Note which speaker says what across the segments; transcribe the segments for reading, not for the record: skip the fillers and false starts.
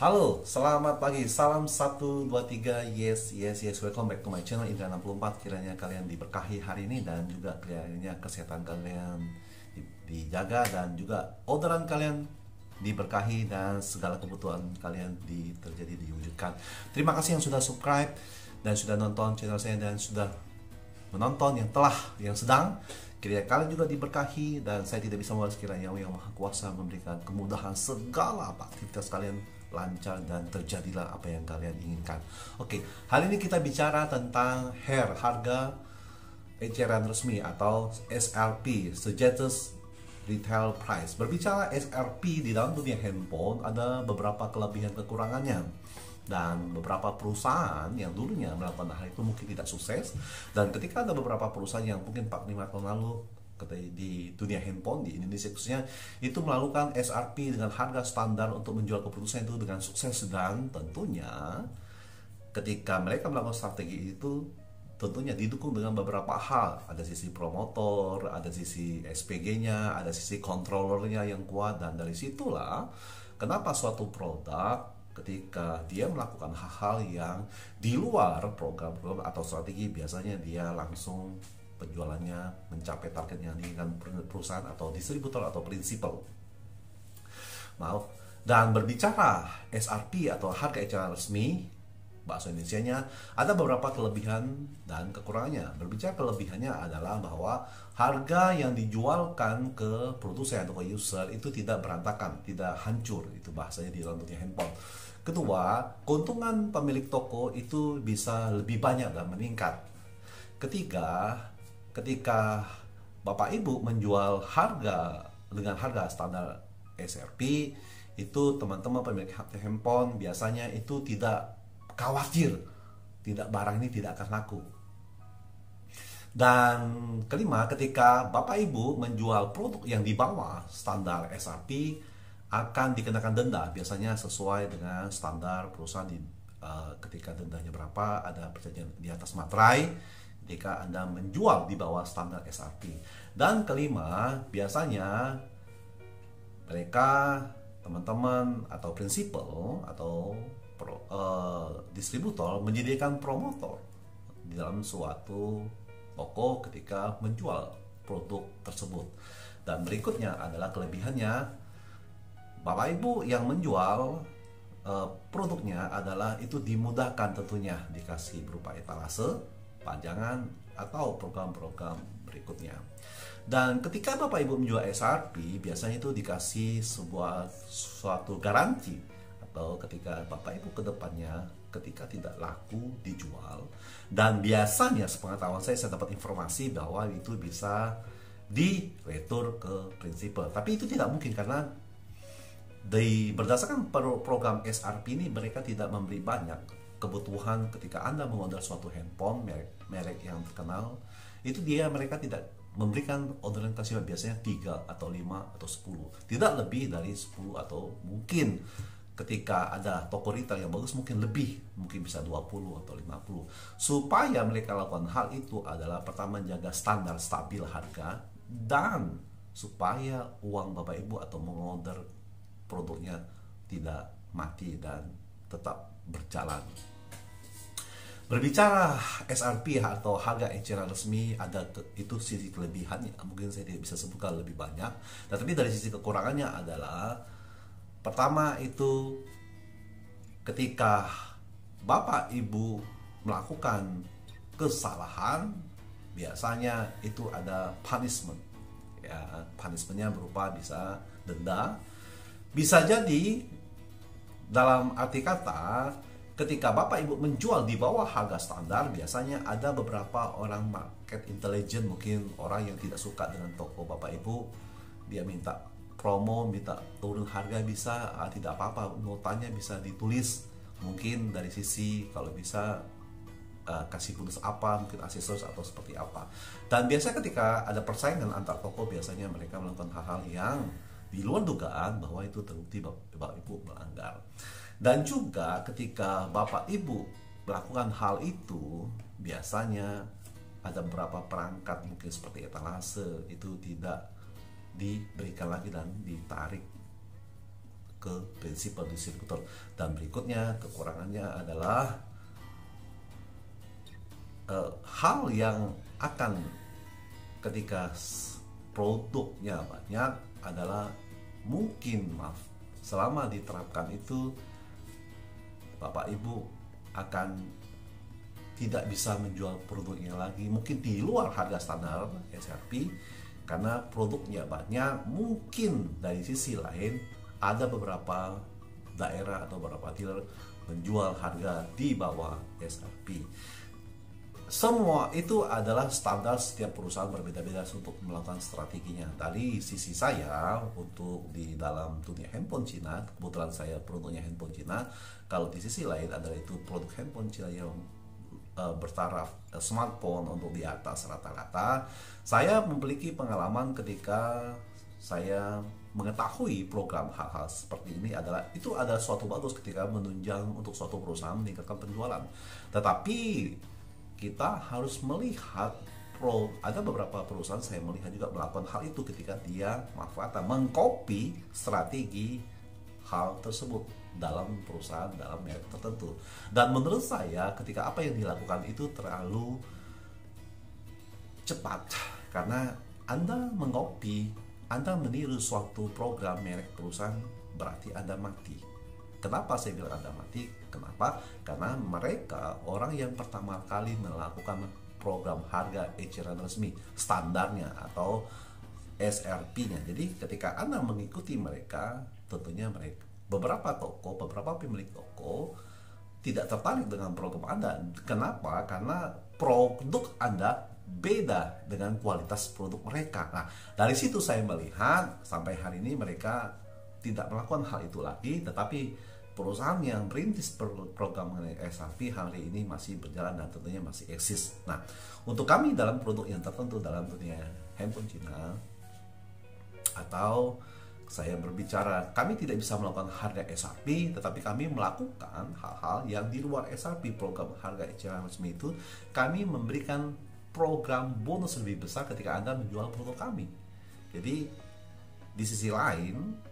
Speaker 1: Halo, selamat pagi. Salam 1 2 3. Yes, yes, yes. Welcome back to my channel Indra 64. Kiranya kalian diberkahi hari ini dan juga kiranya kesehatan kalian dijaga dan juga orderan kalian diberkahi dan segala kebutuhan kalian terjadi diwujudkan. Terima kasih yang sudah subscribe dan sudah nonton channel saya dan sudah menonton yang sedang. Kiranya kalian juga diberkahi dan saya tidak bisa membalas, kiranya yang Maha Kuasa memberikan kemudahan segala aktivitas kalian lancar dan terjadilah apa yang kalian inginkan. Oke, hari ini kita bicara tentang harga eceran resmi atau SRP, Suggested Retail Price. Berbicara SRP di dalam dunia handphone ada beberapa kelebihan kekurangannya. Dan beberapa perusahaan yang dulunya melakukan hal itu mungkin tidak sukses. Dan ketika ada beberapa perusahaan yang mungkin 4-5 tahun lalu di dunia handphone di Indonesia khususnya itu melakukan SRP dengan harga standar untuk menjual ke perusahaan itu dengan sukses, dan tentunya ketika mereka melakukan strategi itu tentunya didukung dengan beberapa hal. Ada sisi promotor, ada sisi SPG-nya, ada sisi controllernya yang kuat, dan dari situlah kenapa suatu produk ketika dia melakukan hal-hal yang di luar program atau strategi, biasanya dia langsung penjualannya mencapai target yang diinginkan perusahaan atau distributor atau prinsipal. Maaf. Dan berbicara SRP atau harga eceran resmi, bahasa Indonesianya ada beberapa kelebihan dan kekurangannya. Berbicara kelebihannya adalah bahwa harga yang dijualkan ke produsen atau ke user itu tidak berantakan, tidak hancur, itu bahasanya di dalam dunia handphone. Kedua, keuntungan pemilik toko itu bisa lebih banyak dan meningkat. Ketiga, ketika Bapak Ibu menjual dengan harga standar SRP, itu teman-teman pemilik handphone biasanya itu tidak khawatir barang ini tidak akan laku. Dan kelima, ketika Bapak Ibu menjual produk yang di bawah standar SRP akan dikenakan denda, biasanya sesuai dengan standar perusahaan ketika dendanya berapa, ada perjanjian di atas materai jika Anda menjual di bawah standar SRP. Dan kelima, biasanya mereka teman-teman atau prinsipal atau distributor menyediakan promotor di dalam suatu toko ketika menjual produk tersebut. Dan berikutnya adalah kelebihannya, Bapak Ibu yang menjual produknya adalah itu dimudahkan, tentunya dikasih berupa etalase, pajangan, atau program-program berikutnya. Dan ketika Bapak Ibu menjual SRP, biasanya itu dikasih suatu garansi, atau ketika Bapak Ibu ke depannya ketika tidak laku dijual, dan biasanya sepengetahuan saya dapat informasi bahwa itu bisa diretur ke prinsipal. Tapi itu tidak mungkin karena berdasarkan program SRP ini mereka tidak memberi banyak kebutuhan. Ketika Anda mengorder suatu handphone merek yang terkenal, itu mereka tidak memberikan orderan kasih biasanya 3 atau 5 atau 10, tidak lebih dari 10, atau mungkin ketika ada toko retail yang bagus mungkin bisa 20 atau 50. Supaya mereka lakukan hal itu adalah pertama jaga standar stabil harga, dan supaya uang Bapak Ibu atau mengorder produknya tidak mati dan tetap berjalan. Berbicara SRP atau harga eceran resmi, ada itu sisi kelebihannya, mungkin saya tidak bisa sebutkan lebih banyak. Tapi dari sisi kekurangannya adalah, pertama itu ketika Bapak Ibu melakukan kesalahan, biasanya itu ada punishment. Ya, punishmentnya berupa bisa denda, bisa jadi dalam arti kata ketika Bapak Ibu menjual di bawah harga standar, biasanya ada beberapa orang market intelligence, mungkin orang yang tidak suka dengan toko Bapak Ibu, dia minta promo, minta turun harga, bisa tidak apa-apa, notanya bisa ditulis, mungkin dari sisi kalau bisa kasih bonus apa, mungkin aksesoris atau seperti apa. Dan biasanya ketika ada persaingan antar toko, biasanya mereka melakukan hal-hal yang di luar dugaan bahwa itu terbukti Bapak Ibu melanggar. Dan juga ketika Bapak Ibu melakukan hal itu, biasanya ada beberapa perangkat mungkin seperti etalase itu tidak diberikan lagi dan ditarik ke prinsipal distributor. Dan berikutnya kekurangannya adalah hal yang akan ketika produknya banyak adalah mungkin selama diterapkan itu Bapak Ibu akan tidak bisa menjual produknya lagi mungkin di luar harga standar SRP karena produknya banyak. Mungkin dari sisi lain ada beberapa daerah atau beberapa dealer menjual harga di bawah SRP. Semua itu adalah standar, setiap perusahaan berbeda-beda untuk melakukan strateginya. Dari sisi saya, untuk di dalam dunia handphone Cina, kebetulan saya produknya handphone Cina. Kalau di sisi lain adalah itu produk handphone Cina yang bertaraf smartphone untuk di atas rata-rata. Saya memiliki pengalaman ketika saya mengetahui program hal-hal seperti ini adalah itu ada suatu bagus ketika menunjang untuk suatu perusahaan meningkatkan penjualan. Tetapi kita harus melihat ada beberapa perusahaan saya melihat juga melakukan hal itu ketika dia mengcopy strategi hal tersebut dalam perusahaan, dalam merek tertentu. Dan menurut saya ketika apa yang dilakukan itu terlalu cepat, karena Anda mengcopy, Anda meniru suatu program merek perusahaan, berarti Anda mati. Kenapa saya bilang Anda mati? Kenapa? Karena mereka orang yang pertama kali melakukan program harga eceran resmi standarnya atau SRP-nya. Jadi ketika Anda mengikuti mereka, tentunya mereka beberapa pemilik toko tidak tertarik dengan program Anda. Kenapa? Karena produk Anda beda dengan kualitas produk mereka. Nah, dari situ saya melihat sampai hari ini mereka tidak melakukan hal itu lagi, tetapi perusahaan yang merintis program mengenai SRP hari ini masih berjalan dan tentunya masih eksis. Nah, untuk kami dalam produk yang tertentu dalam dunia handphone Cina, atau saya berbicara, kami tidak bisa melakukan harga SRP, tetapi kami melakukan hal-hal yang di luar SRP, program harga eceran resmi itu, kami memberikan program bonus lebih besar ketika Anda menjual produk kami. Jadi, di sisi lain,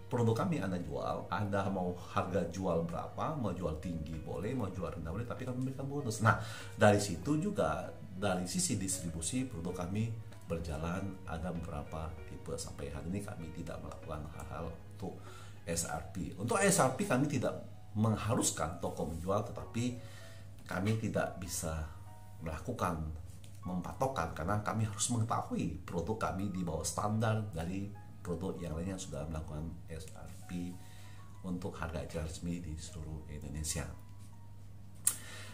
Speaker 1: produk kami Anda jual, Anda mau harga jual berapa, mau jual tinggi boleh, mau jual rendah boleh, tapi kami memberikan bonus. Nah, dari situ juga, dari sisi distribusi produk kami berjalan, ada beberapa tipe. Sampai hari ini kami tidak melakukan hal-hal untuk SRP. Untuk SRP kami tidak mengharuskan toko menjual, tetapi kami tidak bisa melakukan mempatokkan karena kami harus mengetahui produk kami di bawah standar dari produk yang lainnya sudah melakukan SRP untuk harga eceran resmi di seluruh Indonesia.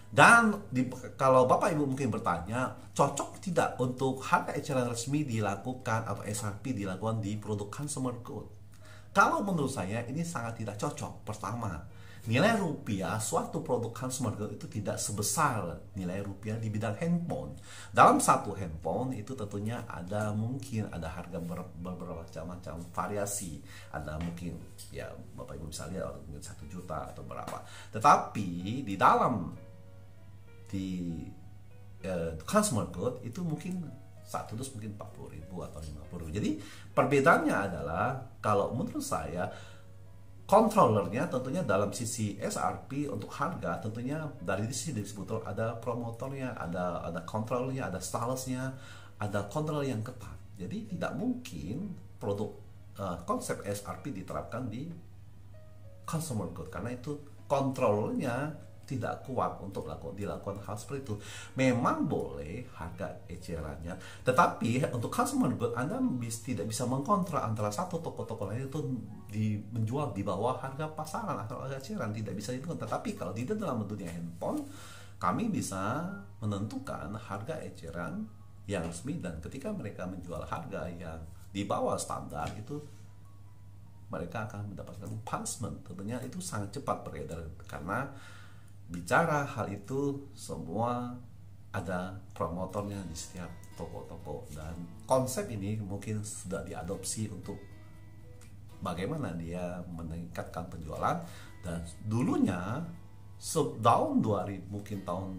Speaker 1: Dan kalau Bapak Ibu mungkin bertanya, cocok tidak untuk harga eceran resmi dilakukan atau SRP dilakukan di produk consumer good? Kalau menurut saya ini sangat tidak cocok. Pertama, nilai rupiah suatu produk consumer good itu tidak sebesar nilai rupiah di bidang handphone. Dalam satu handphone itu tentunya mungkin ada harga beberapa macam variasi. Ada mungkin ya Bapak Ibu bisa lihat mungkin 1 juta atau berapa. Tetapi di dalam consumer good itu mungkin satu dus mungkin 40.000 atau 50.000. Jadi perbedaannya adalah kalau menurut saya controllernya tentunya dalam sisi SRP untuk harga tentunya dari sisi distributor ada promotornya, ada controllernya, ada stylesnya, ada kontrol yang ketat. Jadi tidak mungkin produk konsep SRP diterapkan di consumer good karena itu kontrolnya tidak kuat untuk dilakukan hal seperti itu. Memang boleh harga ecerannya, tetapi untuk consumer good Anda tidak bisa mengkontrol antara satu toko-toko lain itu menjual di bawah harga pasaran atau harga eceran, tidak bisa itu. Tetapi kalau di dalam dunia handphone kami bisa menentukan harga eceran yang resmi, dan ketika mereka menjual harga yang di bawah standar itu mereka akan mendapatkan punishment. Tentunya itu sangat cepat beredar karena bicara hal itu semua ada promotornya di setiap toko-toko, dan konsep ini mungkin sudah diadopsi untuk bagaimana dia meningkatkan penjualan. Dan dulunya tahun 2000 mungkin tahun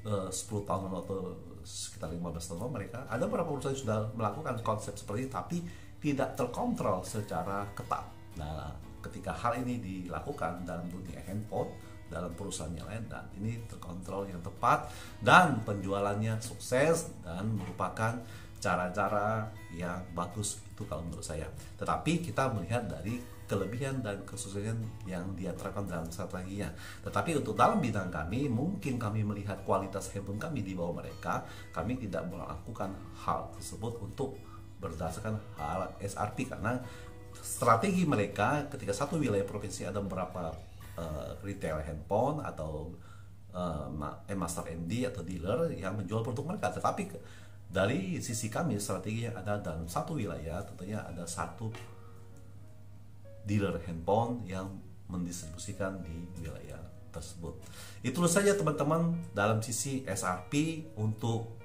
Speaker 1: 10 tahun atau sekitar 15 tahun mereka ada beberapa perusahaan sudah melakukan konsep seperti itu, tapi tidak terkontrol secara ketat. Nah, ketika hal ini dilakukan dalam dunia handphone, dalam perusahaan yang lain, dan ini terkontrol yang tepat dan penjualannya sukses dan merupakan cara-cara yang bagus, itu kalau menurut saya. Tetapi kita melihat dari kelebihan dan kesuksesan yang dia terapkan dalam strateginya. Tetapi untuk dalam bidang kami, mungkin kami melihat kualitas handphone kami di bawah mereka, kami tidak melakukan hal tersebut untuk berdasarkan hal SRP, karena strategi mereka ketika satu wilayah provinsi ada beberapa retail handphone atau master MD atau dealer yang menjual produk mereka. Tetapi dari sisi kami, strategi yang ada dalam satu wilayah tentunya ada satu dealer handphone yang mendistribusikan di wilayah tersebut. Itu saja teman-teman dalam sisi SRP untuk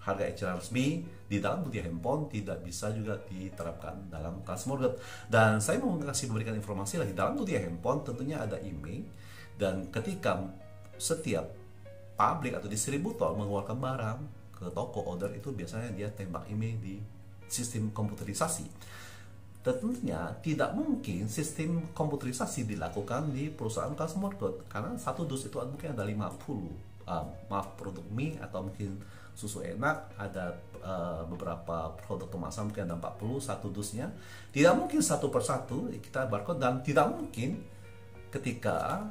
Speaker 1: harga eceran resmi di dalam dunia handphone tidak bisa juga diterapkan dalam customer guide. Dan saya mau memberikan informasi lagi, dalam dunia handphone tentunya ada email, dan ketika setiap pabrik atau distributor mengeluarkan barang ke toko order, itu biasanya dia tembak email di sistem komputerisasi. Tentunya tidak mungkin sistem komputerisasi dilakukan di perusahaan customer good, karena satu dus itu mungkin ada 50 produk mie atau mungkin susu enak, ada beberapa produk kemasan mungkin ada 40 satu dusnya. Tidak mungkin satu persatu kita barcode, dan tidak mungkin ketika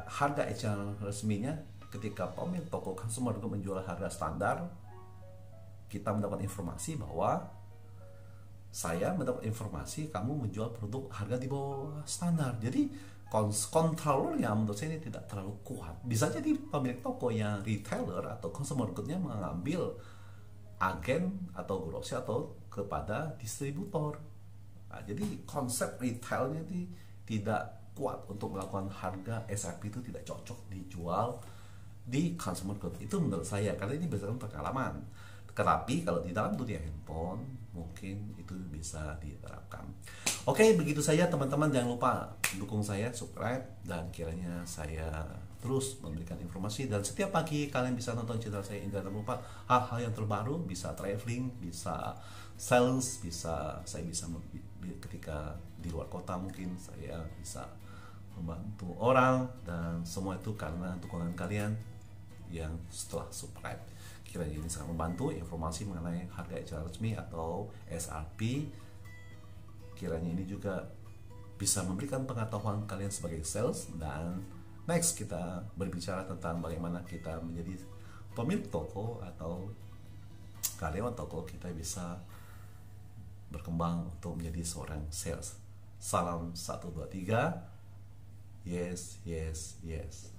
Speaker 1: harga eceran resminya, ketika pemilik toko consumer menjual harga standar, kita mendapat informasi bahwa saya mendapat informasi kamu menjual produk harga di bawah standar. Jadi kontrolnya menurut saya ini tidak terlalu kuat. Bisa jadi pemilik toko yang retailer atau consumer goods-nya mengambil agen atau grosir atau kepada distributor. Nah, jadi konsep retailnya tidak kuat untuk melakukan harga SRP, itu tidak cocok dijual di consumer goods. Itu menurut saya, karena ini berdasarkan pengalaman. Tetapi kalau di dalam dunia handphone mungkin itu bisa diterapkan. Oke, begitu saja teman-teman. Jangan lupa dukung saya, subscribe, dan kiranya saya terus memberikan informasi. Dan setiap pagi kalian bisa nonton channel saya Indra 64, hal-hal yang terbaru, bisa traveling, bisa sales, saya bisa ketika di luar kota mungkin saya bisa membantu orang, dan semua itu karena dukungan kalian yang setelah subscribe. Kiranya ini sangat membantu informasi mengenai harga eceran resmi atau SRP. Kiranya ini juga bisa memberikan pengetahuan kalian sebagai sales. Dan next kita berbicara tentang bagaimana kita menjadi pemilik toko atau karyawan toko, kita bisa berkembang untuk menjadi seorang sales. Salam 1, 2, 3. Yes, yes, yes.